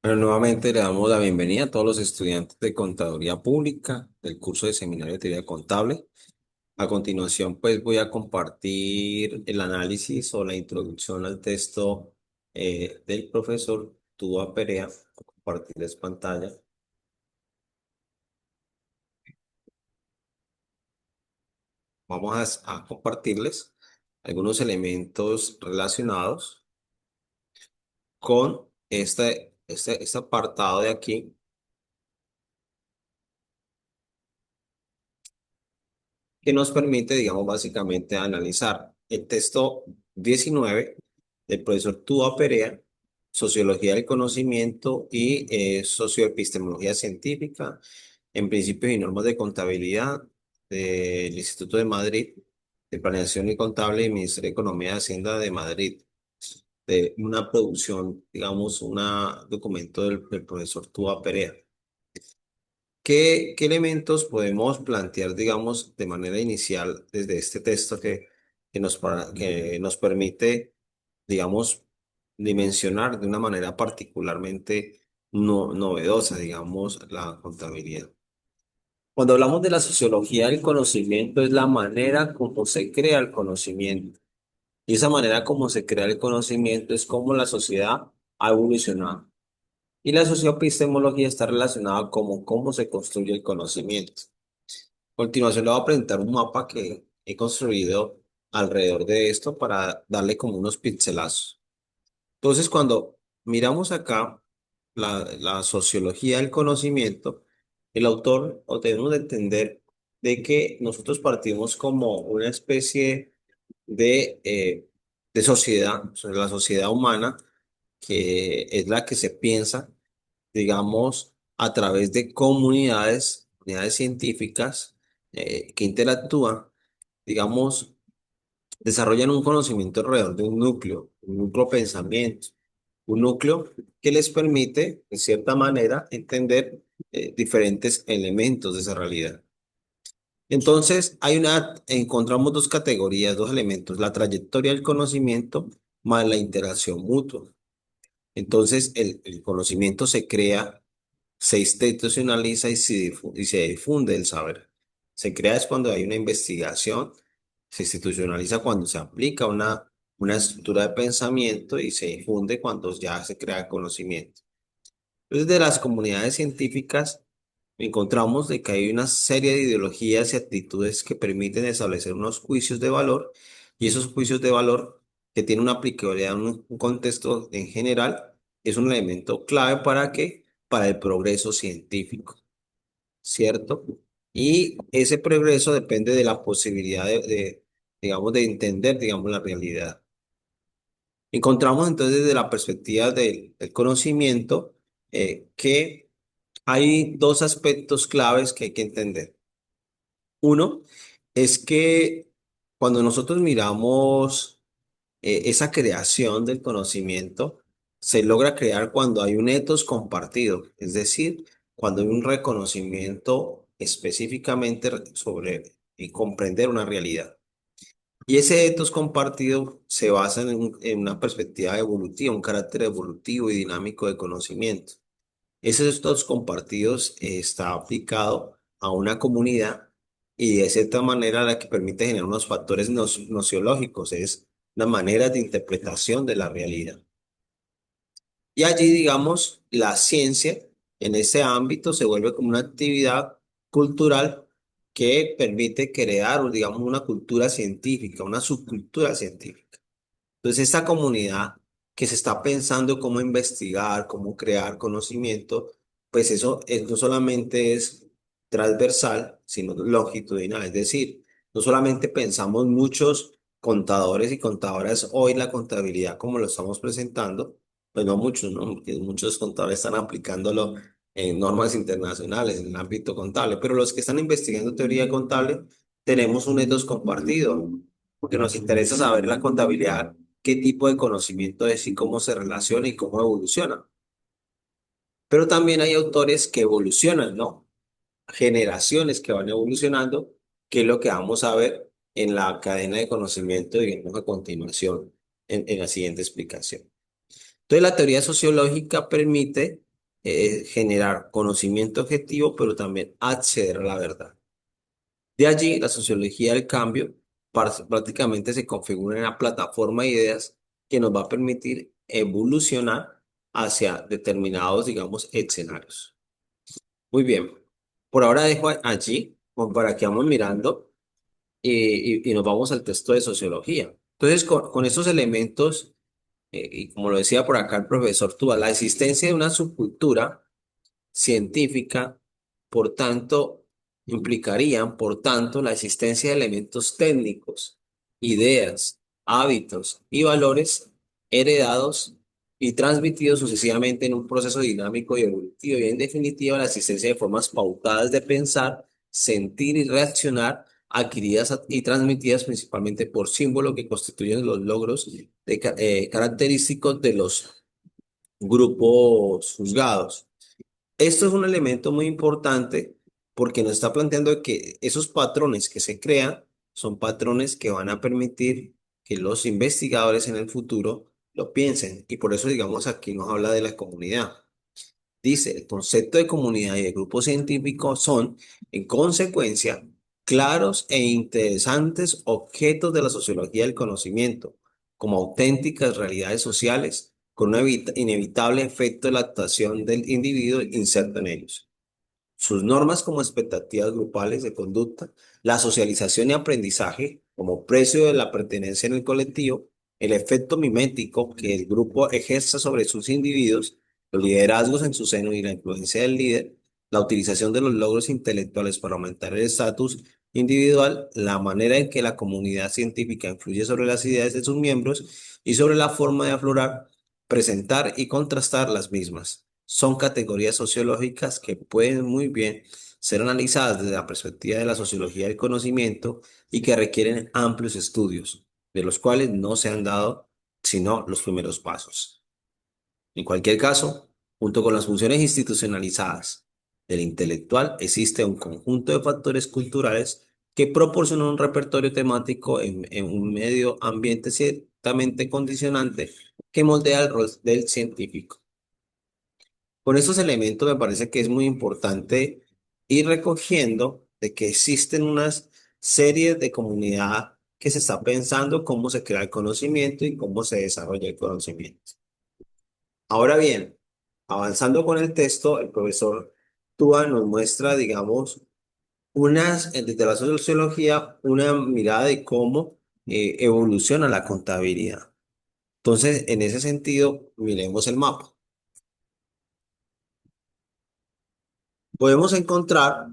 Bueno, nuevamente le damos la bienvenida a todos los estudiantes de Contaduría Pública del curso de Seminario de Teoría Contable. A continuación, pues voy a compartir el análisis o la introducción al texto del profesor Tua Perea. Voy a compartirles pantalla. Vamos a compartirles algunos elementos relacionados con este apartado de aquí que nos permite, digamos, básicamente analizar el texto 19 del profesor Tua Perea, Sociología del Conocimiento y Socioepistemología Científica, en Principios y Normas de Contabilidad del Instituto de Madrid, de Planeación y Contable y Ministerio de Economía y Hacienda de Madrid, de una producción, digamos, un documento del profesor Tua Perea. ¿Qué elementos podemos plantear, digamos, de manera inicial desde este texto que nos permite, digamos, dimensionar de una manera particularmente novedosa, digamos, la contabilidad? Cuando hablamos de la sociología del conocimiento, es la manera como se crea el conocimiento. Y esa manera como se crea el conocimiento es como la sociedad ha evolucionado. Y la socioepistemología está relacionada con cómo se construye el conocimiento. A continuación le voy a presentar un mapa que he construido alrededor de esto para darle como unos pixelazos. Entonces, cuando miramos acá la sociología del conocimiento, el autor o debemos de entender de que nosotros partimos como una especie de sociedad, o sea, la sociedad humana, que es la que se piensa, digamos, a través de comunidades científicas que interactúan, digamos, desarrollan un conocimiento alrededor de un núcleo pensamiento, un núcleo que les permite, de cierta manera, entender diferentes elementos de esa realidad. Entonces, encontramos dos categorías, dos elementos, la trayectoria del conocimiento más la interacción mutua. Entonces, el conocimiento se crea, se institucionaliza y se difunde el saber. Se crea es cuando hay una investigación, se institucionaliza cuando se aplica una estructura de pensamiento y se difunde cuando ya se crea conocimiento. Entonces, de las comunidades científicas encontramos de que hay una serie de ideologías y actitudes que permiten establecer unos juicios de valor y esos juicios de valor que tienen una aplicabilidad en un contexto en general es un elemento clave para qué, para el progreso científico, ¿cierto? Y ese progreso depende de la posibilidad digamos, de entender, digamos, la realidad. Encontramos entonces desde la perspectiva del conocimiento que hay dos aspectos claves que hay que entender. Uno es que cuando nosotros miramos esa creación del conocimiento, se logra crear cuando hay un etos compartido, es decir, cuando hay un reconocimiento específicamente sobre y comprender una realidad. Y ese etos compartido se basa en una perspectiva evolutiva, un carácter evolutivo y dinámico de conocimiento. Ese etos compartidos está aplicado a una comunidad y de cierta manera la que permite generar unos factores nociológicos, es una manera de interpretación de la realidad. Y allí, digamos, la ciencia en ese ámbito se vuelve como una actividad cultural que permite crear, digamos, una cultura científica, una subcultura científica. Entonces, esta comunidad que se está pensando cómo investigar, cómo crear conocimiento, pues no solamente es transversal, sino longitudinal. Es decir, no solamente pensamos muchos contadores y contadoras hoy la contabilidad como lo estamos presentando, pues no muchos, ¿no? Porque muchos contadores están aplicándolo en normas internacionales, en el ámbito contable, pero los que están investigando teoría contable, tenemos un ethos compartido, porque nos interesa saber la contabilidad qué tipo de conocimiento es y cómo se relaciona y cómo evoluciona. Pero también hay autores que evolucionan, ¿no? Generaciones que van evolucionando, que es lo que vamos a ver en la cadena de conocimiento, digamos, a continuación, en la siguiente explicación. Entonces, la teoría sociológica permite, generar conocimiento objetivo, pero también acceder a la verdad. De allí, la sociología del cambio prácticamente se configura en una plataforma de ideas que nos va a permitir evolucionar hacia determinados, digamos, escenarios. Muy bien. Por ahora dejo allí, como para que vamos mirando y nos vamos al texto de sociología. Entonces, con estos elementos, y como lo decía por acá el profesor Tuba, la existencia de una subcultura científica, por tanto, implicarían, por tanto, la existencia de elementos técnicos, ideas, hábitos y valores heredados y transmitidos sucesivamente en un proceso dinámico y evolutivo. Y en definitiva, la existencia de formas pautadas de pensar, sentir y reaccionar adquiridas y transmitidas principalmente por símbolos que constituyen los logros característicos de los grupos juzgados. Esto es un elemento muy importante porque nos está planteando que esos patrones que se crean son patrones que van a permitir que los investigadores en el futuro lo piensen. Y por eso, digamos, aquí nos habla de la comunidad. Dice, el concepto de comunidad y de grupo científico son, en consecuencia, claros e interesantes objetos de la sociología del conocimiento, como auténticas realidades sociales, con un inevitable efecto de la actuación del individuo inserto en ellos. Sus normas como expectativas grupales de conducta, la socialización y aprendizaje como precio de la pertenencia en el colectivo, el efecto mimético que el grupo ejerce sobre sus individuos, los liderazgos en su seno y la influencia del líder, la utilización de los logros intelectuales para aumentar el estatus individual, la manera en que la comunidad científica influye sobre las ideas de sus miembros y sobre la forma de aflorar, presentar y contrastar las mismas. Son categorías sociológicas que pueden muy bien ser analizadas desde la perspectiva de la sociología del conocimiento y que requieren amplios estudios, de los cuales no se han dado sino los primeros pasos. En cualquier caso, junto con las funciones institucionalizadas del intelectual, existe un conjunto de factores culturales que proporcionan un repertorio temático en un medio ambiente ciertamente condicionante que moldea el rol del científico. Con estos elementos me parece que es muy importante ir recogiendo de que existen unas series de comunidad que se está pensando cómo se crea el conocimiento y cómo se desarrolla el conocimiento. Ahora bien, avanzando con el texto, el profesor Túa nos muestra, digamos, desde la sociología, una mirada de cómo evoluciona la contabilidad. Entonces, en ese sentido, miremos el mapa. Podemos encontrar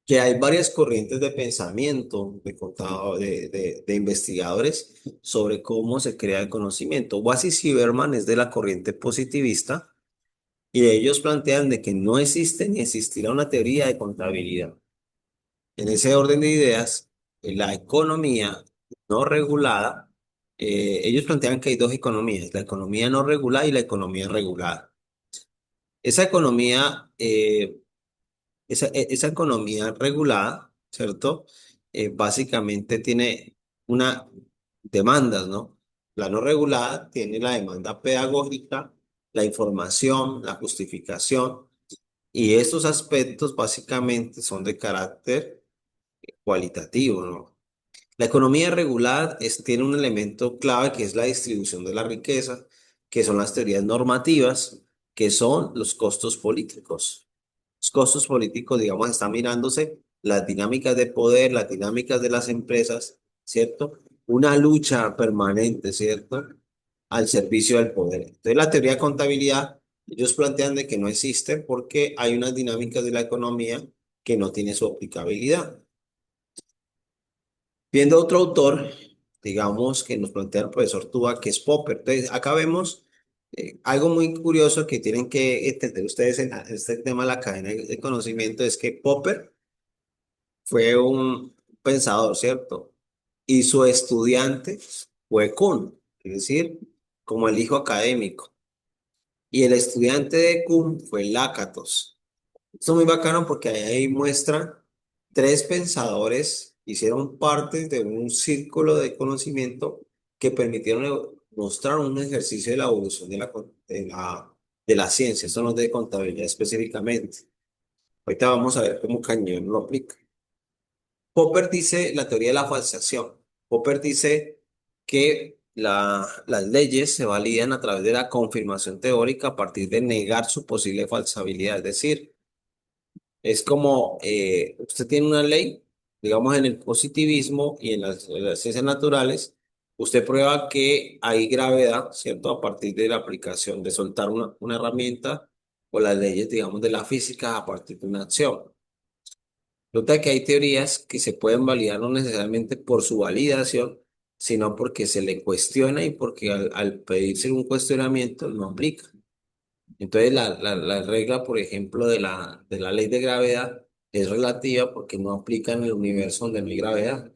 que hay varias corrientes de pensamiento de investigadores sobre cómo se crea el conocimiento. Wallace y Berman es de la corriente positivista y ellos plantean de que no existe ni existirá una teoría de contabilidad. En ese orden de ideas, la economía no regulada, ellos plantean que hay dos economías, la economía no regulada y la economía regulada. Esa economía esa economía regulada, ¿cierto? Básicamente tiene una demandas, ¿no? La no regulada tiene la demanda pedagógica, la información, la justificación, y estos aspectos básicamente son de carácter cualitativo, ¿no? La economía regulada tiene un elemento clave que es la distribución de la riqueza, que son las teorías normativas, que son los costos políticos. Los costos políticos, digamos, están mirándose las dinámicas de poder, las dinámicas de las empresas, ¿cierto? Una lucha permanente, ¿cierto? Al servicio del poder. Entonces, la teoría de contabilidad, ellos plantean de que no existe porque hay unas dinámicas de la economía que no tiene su aplicabilidad. Viendo otro autor, digamos, que nos plantea el profesor Tuba, que es Popper. Entonces, acá vemos algo muy curioso que tienen que entender ustedes en este tema de la cadena de conocimiento, es que Popper fue un pensador, ¿cierto? Y su estudiante fue Kuhn, es decir, como el hijo académico. Y el estudiante de Kuhn fue Lakatos. Esto es muy bacano porque ahí muestra tres pensadores que hicieron parte de un círculo de conocimiento que permitieron mostrar un ejercicio de la evolución de la de la ciencia, eso no es de contabilidad específicamente. Ahorita vamos a ver cómo Cañón lo aplica. Popper dice la teoría de la falsación. Popper dice que las leyes se validan a través de la confirmación teórica a partir de negar su posible falsabilidad. Es decir, es como usted tiene una ley, digamos en el positivismo y en las ciencias naturales, usted prueba que hay gravedad, ¿cierto? A partir de la aplicación de soltar una herramienta o las leyes, digamos, de la física a partir de una acción. Nota que hay teorías que se pueden validar no necesariamente por su validación, sino porque se le cuestiona y porque al pedirse un cuestionamiento no aplica. Entonces, la regla, por ejemplo, de la ley de gravedad es relativa porque no aplica en el universo donde no hay gravedad.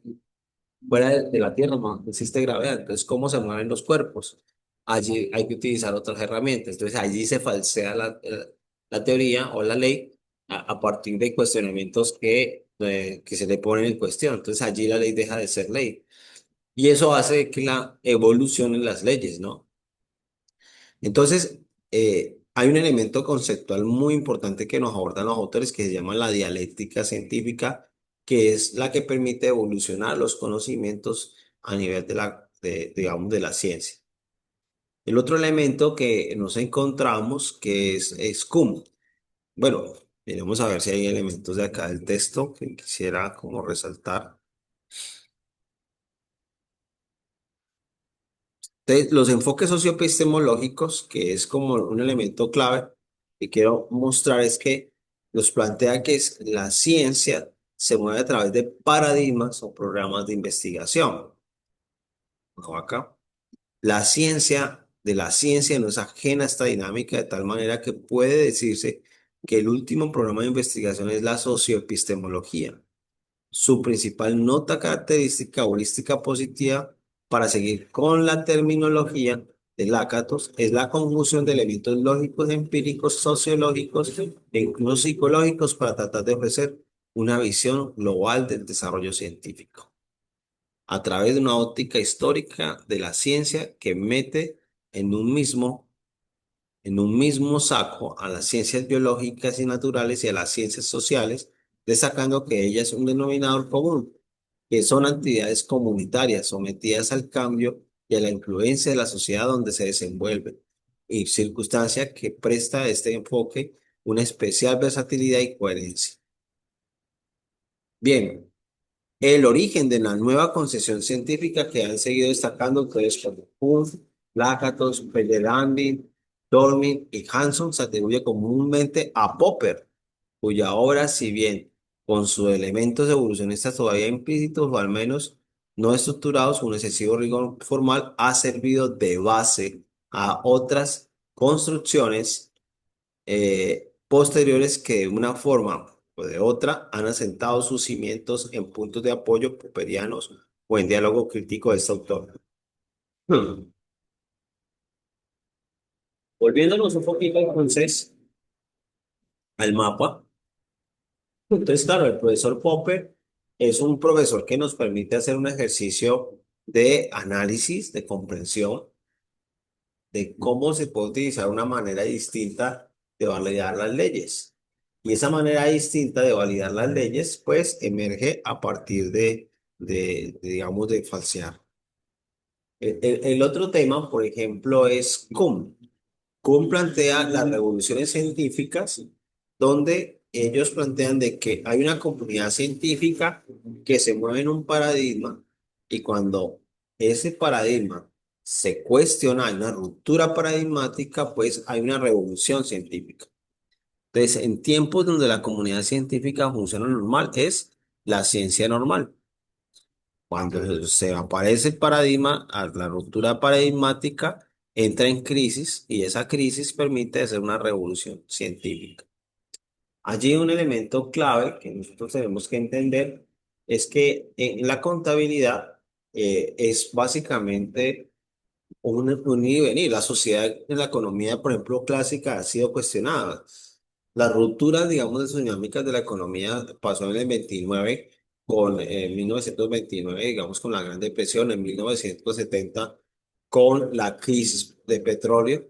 Fuera de la Tierra no existe gravedad. Entonces, ¿cómo se mueven los cuerpos? Allí hay que utilizar otras herramientas. Entonces, allí se falsea la teoría o la ley a partir de cuestionamientos que se le ponen en cuestión. Entonces, allí la ley deja de ser ley. Y eso hace que la evolución en las leyes, ¿no? Entonces, hay un elemento conceptual muy importante que nos abordan los autores que se llama la dialéctica científica, que es la que permite evolucionar los conocimientos a nivel digamos, de la ciencia. El otro elemento que nos encontramos que es cum. Bueno, vamos a ver si hay elementos de acá del texto que quisiera como resaltar. Entonces, los enfoques socioepistemológicos, que es como un elemento clave que quiero mostrar, es que nos plantea que la ciencia se mueve a través de paradigmas o programas de investigación. Ojo acá. La ciencia no es ajena a esta dinámica de tal manera que puede decirse que el último programa de investigación es la socioepistemología. Su principal nota característica holística positiva, para seguir con la terminología de Lakatos, es la conjunción de elementos lógicos, empíricos, sociológicos e incluso psicológicos para tratar de ofrecer una visión global del desarrollo científico a través de una óptica histórica de la ciencia que mete en un mismo, en un mismo saco a las ciencias biológicas y naturales y a las ciencias sociales, destacando que ellas es un denominador común, que son actividades comunitarias sometidas al cambio y a la influencia de la sociedad donde se desenvuelven, y circunstancia que presta a este enfoque una especial versatilidad y coherencia. Bien, el origen de la nueva concepción científica que han seguido destacando autores como Kuhn, Lakatos, Pellerandi, Dolmin y Hanson se atribuye comúnmente a Popper, cuya obra, si bien con sus elementos evolucionistas todavía implícitos o al menos no estructurados, un excesivo rigor formal, ha servido de base a otras construcciones posteriores que de una forma o de otra han asentado sus cimientos en puntos de apoyo popperianos o en diálogo crítico de este autor. Hmm. Volviéndonos un poquito entonces al mapa. Entonces, claro, el profesor Popper es un profesor que nos permite hacer un ejercicio de análisis, de comprensión, de cómo se puede utilizar una manera distinta de validar las leyes. Y esa manera distinta de validar las leyes, pues, emerge a partir digamos, de falsear. El otro tema, por ejemplo, es Kuhn. Kuhn plantea las revoluciones científicas, donde ellos plantean de que hay una comunidad científica que se mueve en un paradigma y cuando ese paradigma se cuestiona, hay una ruptura paradigmática, pues hay una revolución científica. Entonces, en tiempos donde la comunidad científica funciona normal, es la ciencia normal. Cuando se aparece el paradigma, la ruptura paradigmática entra en crisis y esa crisis permite hacer una revolución científica. Allí un elemento clave que nosotros tenemos que entender es que en la contabilidad es básicamente un ir y venir. La sociedad en la economía, por ejemplo, clásica ha sido cuestionada. La ruptura, digamos, de sus dinámicas de la economía pasó en el 29 con 1929, digamos, con la Gran Depresión, en 1970 con la crisis de petróleo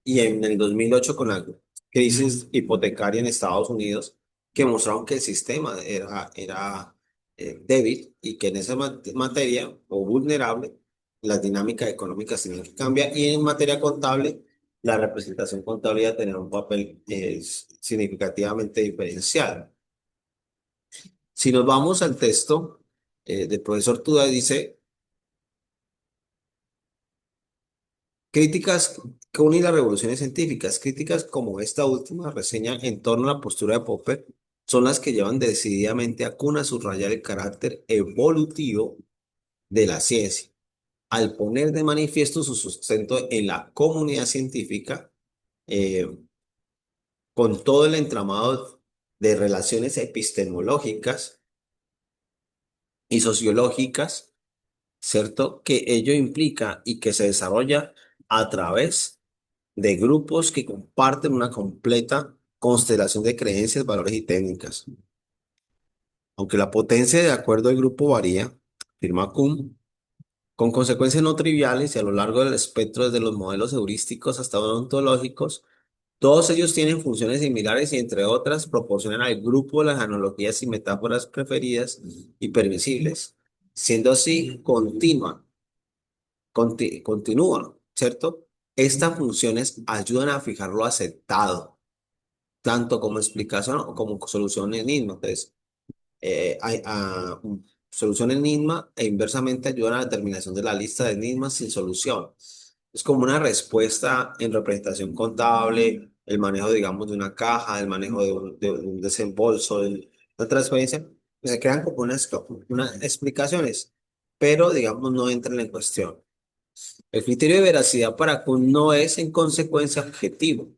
y en el 2008 con la crisis hipotecaria en Estados Unidos, que mostraron que el sistema era débil y que en esa materia o vulnerable, las dinámicas económicas tenían que cambiar y en materia contable, la representación contable iba a tener un papel significativamente diferencial. Si nos vamos al texto del profesor Tuda, dice, críticas que unen las revoluciones científicas, críticas como esta última reseña en torno a la postura de Popper, son las que llevan decididamente a Kuhn a subrayar el carácter evolutivo de la ciencia, al poner de manifiesto su sustento en la comunidad científica, eh, con todo el entramado de relaciones epistemológicas y sociológicas, ¿cierto? Que ello implica y que se desarrolla a través de grupos que comparten una completa constelación de creencias, valores y técnicas. Aunque la potencia de acuerdo al grupo varía, afirma Kuhn, con consecuencias no triviales y a lo largo del espectro desde los modelos heurísticos hasta ontológicos, todos ellos tienen funciones similares y entre otras proporcionan al grupo las analogías y metáforas preferidas y permisibles, siendo así continúa, ¿cierto? Estas funciones ayudan a fijar lo aceptado, tanto como explicación o como solución enigma. Entonces, solución enigma e inversamente ayudan a la determinación de la lista de enigmas sin solución. Es como una respuesta en representación contable, el manejo, digamos, de una caja, el manejo de un desembolso, de una transferencia. Se crean como unas explicaciones, pero, digamos, no entran en cuestión. El criterio de veracidad para Kuhn no es en consecuencia objetivo,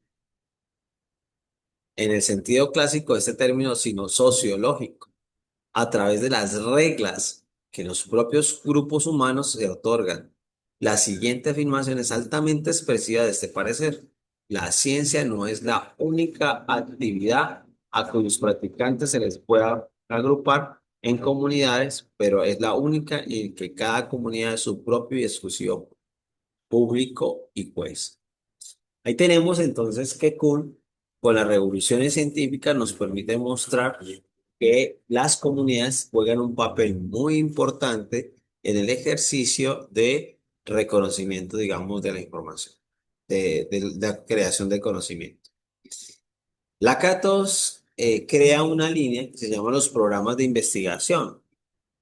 en el sentido clásico de este término, sino sociológico, a través de las reglas que los propios grupos humanos se otorgan. La siguiente afirmación es altamente expresiva de este parecer. La ciencia no es la única actividad a cuyos practicantes se les pueda agrupar en comunidades, pero es la única en que cada comunidad es su propio y exclusivo público y juez. Ahí tenemos entonces que Kuhn, con las revoluciones científicas, nos permite mostrar que las comunidades juegan un papel muy importante en el ejercicio de reconocimiento, digamos, de la información, de la creación de conocimiento. Lakatos crea una línea que se llama los programas de investigación.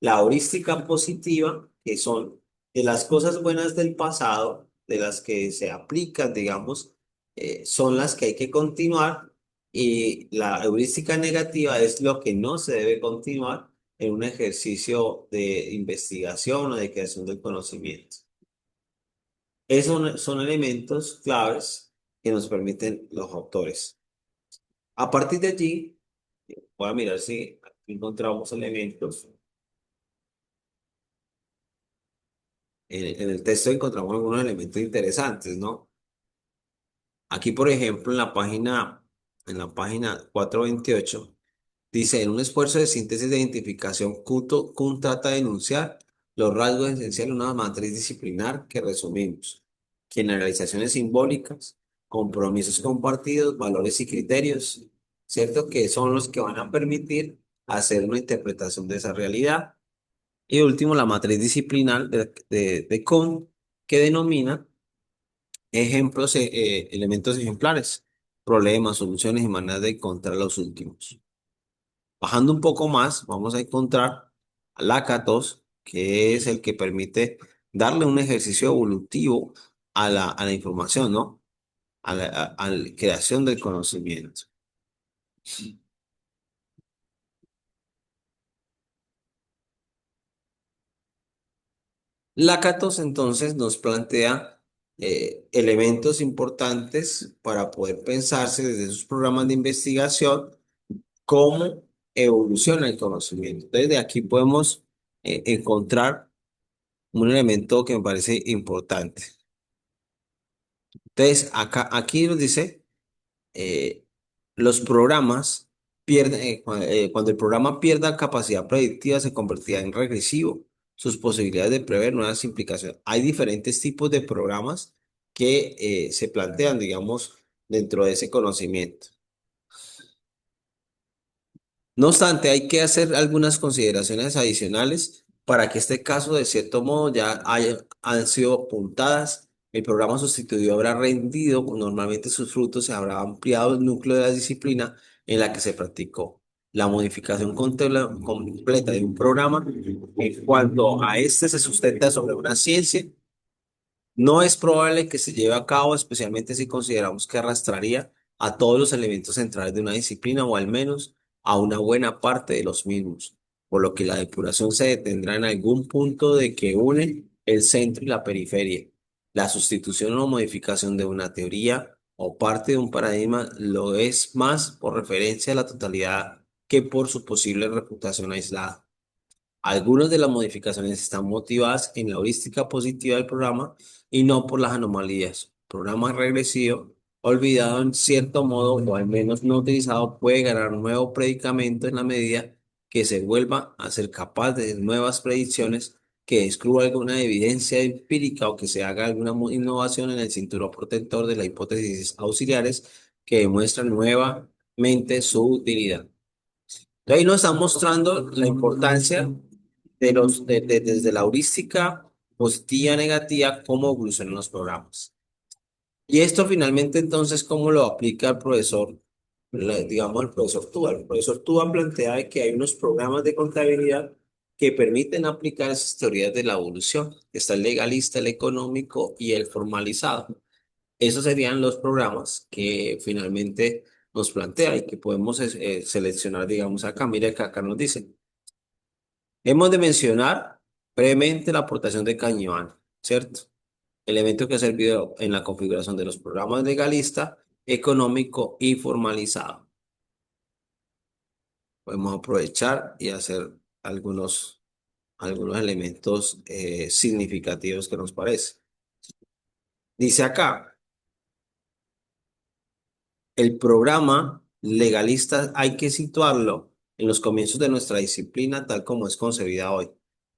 La heurística positiva, que son de las cosas buenas del pasado, de las que se aplican, digamos, son las que hay que continuar, y la heurística negativa es lo que no se debe continuar en un ejercicio de investigación o de creación del conocimiento. Esos son elementos claves que nos permiten los autores. A partir de allí, voy a mirar si aquí encontramos elementos. En el texto encontramos algunos elementos interesantes, ¿no? Aquí, por ejemplo, en la página 428, dice, en un esfuerzo de síntesis de identificación, Kuhn trata de enunciar los rasgos esenciales de una matriz disciplinar que resumimos: generalizaciones simbólicas, compromisos compartidos, valores y criterios, ¿cierto? Que son los que van a permitir hacer una interpretación de esa realidad. Y último, la matriz disciplinar de Kuhn, que denomina ejemplos, elementos ejemplares, problemas, soluciones y maneras de encontrar los últimos. Bajando un poco más, vamos a encontrar a Lakatos, que es el que permite darle un ejercicio evolutivo a la información, ¿no? A la creación del conocimiento. Lakatos entonces nos plantea elementos importantes para poder pensarse desde sus programas de investigación cómo evoluciona el conocimiento. Entonces, de aquí podemos encontrar un elemento que me parece importante. Entonces, aquí nos dice, eh, los programas pierden, cuando el programa pierda capacidad predictiva, se convertirá en regresivo. Sus posibilidades de prever nuevas implicaciones. Hay diferentes tipos de programas que se plantean, digamos, dentro de ese conocimiento. No obstante, hay que hacer algunas consideraciones adicionales para que este caso, de cierto modo, han sido apuntadas. El programa sustituido habrá rendido, normalmente sus frutos, se habrá ampliado el núcleo de la disciplina en la que se practicó. La modificación completa de un programa, en cuanto a este, se sustenta sobre una ciencia. No es probable que se lleve a cabo, especialmente si consideramos que arrastraría a todos los elementos centrales de una disciplina o al menos a una buena parte de los mismos, por lo que la depuración se detendrá en algún punto de que une el centro y la periferia. La sustitución o modificación de una teoría o parte de un paradigma lo es más por referencia a la totalidad que por su posible reputación aislada. Algunas de las modificaciones están motivadas en la heurística positiva del programa y no por las anomalías. Programa regresivo, olvidado en cierto modo o al menos no utilizado, puede ganar nuevo predicamento en la medida que se vuelva a ser capaz de nuevas predicciones, que descubra alguna evidencia empírica o que se haga alguna innovación en el cinturón protector de las hipótesis auxiliares que demuestran nuevamente su utilidad. Ahí nos está mostrando la importancia desde la heurística positiva, negativa, cómo evolucionan los programas. Y esto finalmente entonces, ¿cómo lo aplica el profesor? Digamos, el profesor Tuba. El profesor Tuba plantea de que hay unos programas de contabilidad que permiten aplicar esas teorías de la evolución. Está el legalista, el económico y el formalizado. Esos serían los programas que finalmente nos plantea y que podemos seleccionar, digamos, acá. Mira que acá nos dice. Hemos de mencionar brevemente la aportación de Cañiván, ¿cierto? Elemento que ha servido en la configuración de los programas legalista, económico y formalizado. Podemos aprovechar y hacer algunos elementos significativos que nos parece. Dice acá, el programa legalista hay que situarlo en los comienzos de nuestra disciplina tal como es concebida hoy,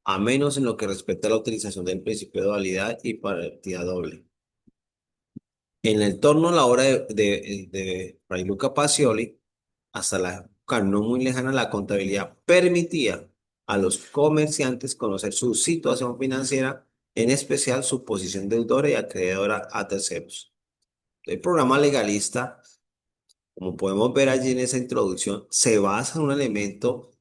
a menos en lo que respecta a la utilización del principio de dualidad y partida doble. En el torno a la obra de Fray Luca Pacioli, hasta la época no muy lejana, la contabilidad permitía a los comerciantes conocer su situación financiera, en especial su posición deudora y acreedora a terceros. El programa legalista, como podemos ver allí en esa introducción, se basa en un elemento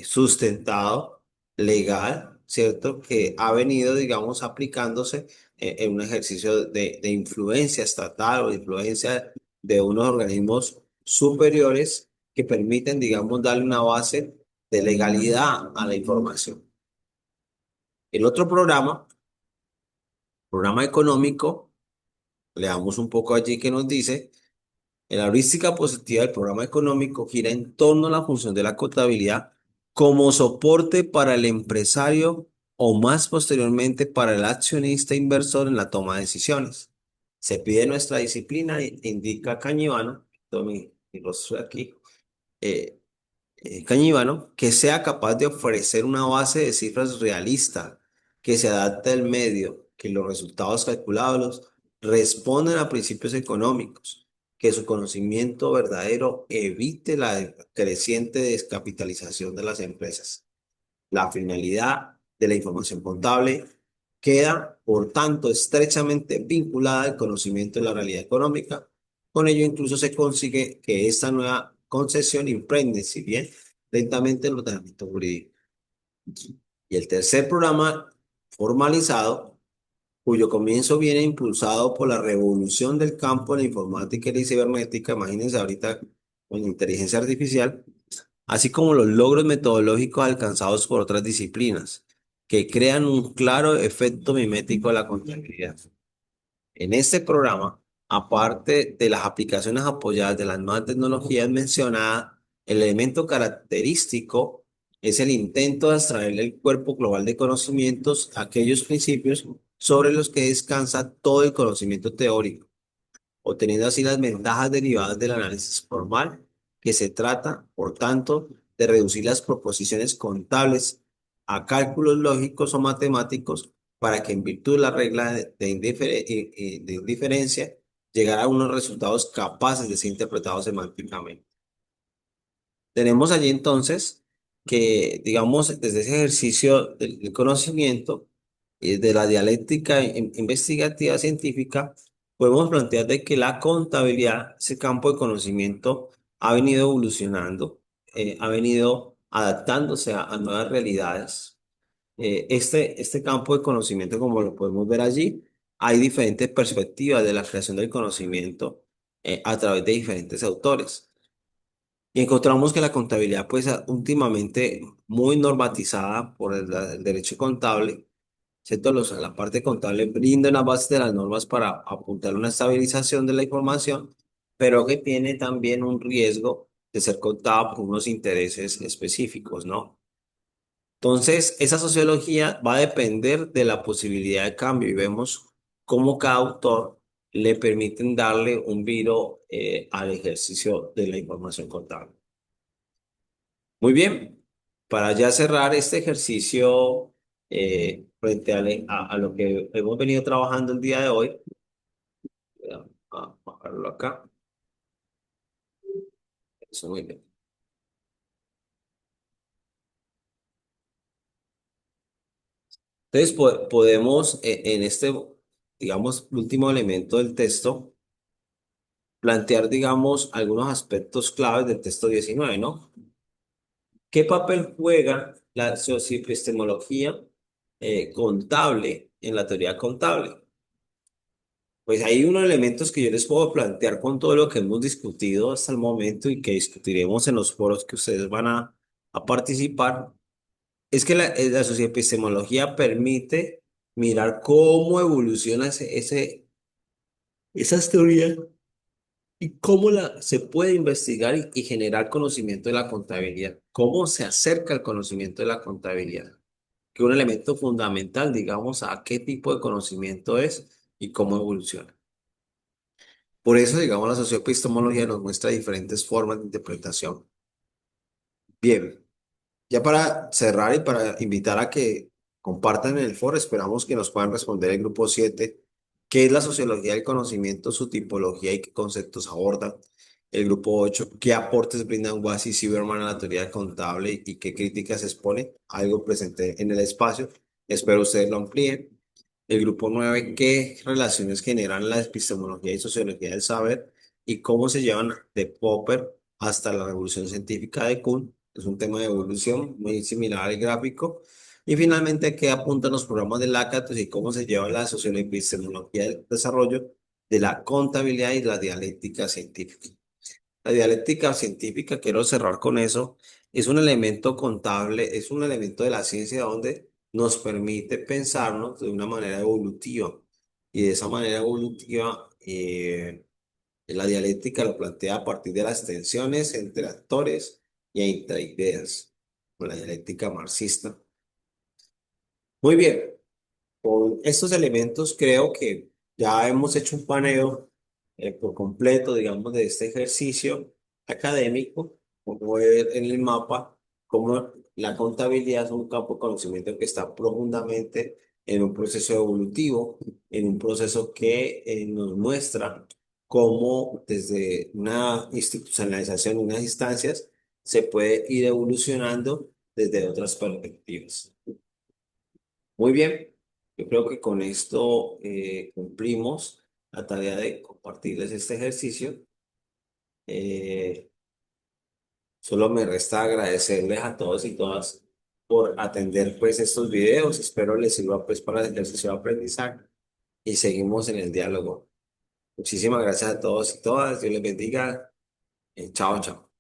sustentado, legal, ¿cierto? Que ha venido, digamos, aplicándose en un ejercicio de influencia estatal o de influencia de unos organismos superiores que permiten, digamos, darle una base de legalidad a la información. El otro programa económico, leamos un poco allí que nos dice. La heurística positiva del programa económico gira en torno a la función de la contabilidad como soporte para el empresario o más posteriormente para el accionista inversor en la toma de decisiones. Se pide nuestra disciplina, indica Cañivano, mi rostro aquí, eh, Cañivano, que sea capaz de ofrecer una base de cifras realista, que se adapte al medio, que los resultados calculados respondan a principios económicos, que su conocimiento verdadero evite la creciente descapitalización de las empresas. La finalidad de la información contable queda, por tanto, estrechamente vinculada al conocimiento de la realidad económica. Con ello, incluso se consigue que esta nueva concesión impregne, si bien lentamente, el ordenamiento jurídico. Y el tercer programa formalizado, cuyo comienzo viene impulsado por la revolución del campo de la informática y la cibernética, imagínense ahorita con inteligencia artificial, así como los logros metodológicos alcanzados por otras disciplinas, que crean un claro efecto mimético de la contabilidad. En este programa, aparte de las aplicaciones apoyadas de las nuevas tecnologías mencionadas, el elemento característico es el intento de extraer del cuerpo global de conocimientos aquellos principios sobre los que descansa todo el conocimiento teórico, obteniendo así las ventajas derivadas del análisis formal, que se trata, por tanto, de reducir las proposiciones contables a cálculos lógicos o matemáticos para que en virtud de la regla de indiferencia llegara a unos resultados capaces de ser interpretados semánticamente. Tenemos allí entonces que, digamos, desde ese ejercicio del conocimiento y de la dialéctica investigativa científica, podemos plantear de que la contabilidad, ese campo de conocimiento, ha venido evolucionando, ha venido adaptándose a nuevas realidades. Este campo de conocimiento, como lo podemos ver allí, hay diferentes perspectivas de la creación del conocimiento a través de diferentes autores. Y encontramos que la contabilidad, pues últimamente muy normatizada por el derecho contable, ¿cierto? La parte contable brinda una base de las normas para apuntar una estabilización de la información, pero que tiene también un riesgo de ser contada por unos intereses específicos, ¿no? Entonces, esa sociología va a depender de la posibilidad de cambio y vemos cómo cada autor le permiten darle un viro al ejercicio de la información contable. Muy bien, para ya cerrar este ejercicio frente a lo que hemos venido trabajando el día de hoy, voy a bajarlo acá, eso muy bien. Entonces, podemos en este, digamos, último elemento del texto, plantear, digamos, algunos aspectos claves del texto 19, ¿no? ¿Qué papel juega la socioepistemología contable en la teoría contable? Pues hay unos elementos que yo les puedo plantear con todo lo que hemos discutido hasta el momento y que discutiremos en los foros que ustedes van a participar. Es que la socioepistemología permite mirar cómo evoluciona esas teorías y cómo se puede investigar y generar conocimiento de la contabilidad. Cómo se acerca el conocimiento de la contabilidad, que es un elemento fundamental, digamos, a qué tipo de conocimiento es y cómo evoluciona. Por eso, digamos, la socioepistemología nos muestra diferentes formas de interpretación. Bien, ya para cerrar y para invitar a que compartan en el foro, esperamos que nos puedan responder el grupo 7 qué es la sociología del conocimiento, su tipología y qué conceptos aborda. El grupo 8 qué aportes brindan Wassi y Silverman a la teoría contable y qué críticas expone, algo presente en el espacio. Espero ustedes lo amplíen. El grupo 9 ¿qué relaciones generan la epistemología y sociología del saber y cómo se llevan de Popper hasta la revolución científica de Kuhn? Es un tema de evolución muy similar al gráfico. Y finalmente, ¿qué apuntan los programas de Lakatos y cómo se lleva la sociología y epistemología del desarrollo de la contabilidad y la dialéctica científica? La dialéctica científica, quiero cerrar con eso, es un elemento contable, es un elemento de la ciencia donde nos permite pensarnos de una manera evolutiva. Y de esa manera evolutiva, la dialéctica lo plantea a partir de las tensiones entre actores y entre ideas, con la dialéctica marxista. Muy bien. Con estos elementos creo que ya hemos hecho un paneo por completo, digamos, de este ejercicio académico, como ver en el mapa, cómo la contabilidad es un campo de conocimiento que está profundamente en un proceso evolutivo, en un proceso que nos muestra cómo desde una institucionalización, unas instancias, se puede ir evolucionando desde otras perspectivas. Muy bien, yo creo que con esto cumplimos la tarea de compartirles este ejercicio. Eh, Solo me resta agradecerles a todos y todas por atender pues estos videos. Espero les sirva pues para el ejercicio de aprendizaje y seguimos en el diálogo. Muchísimas gracias a todos y todas. Dios les bendiga. Chao, chao.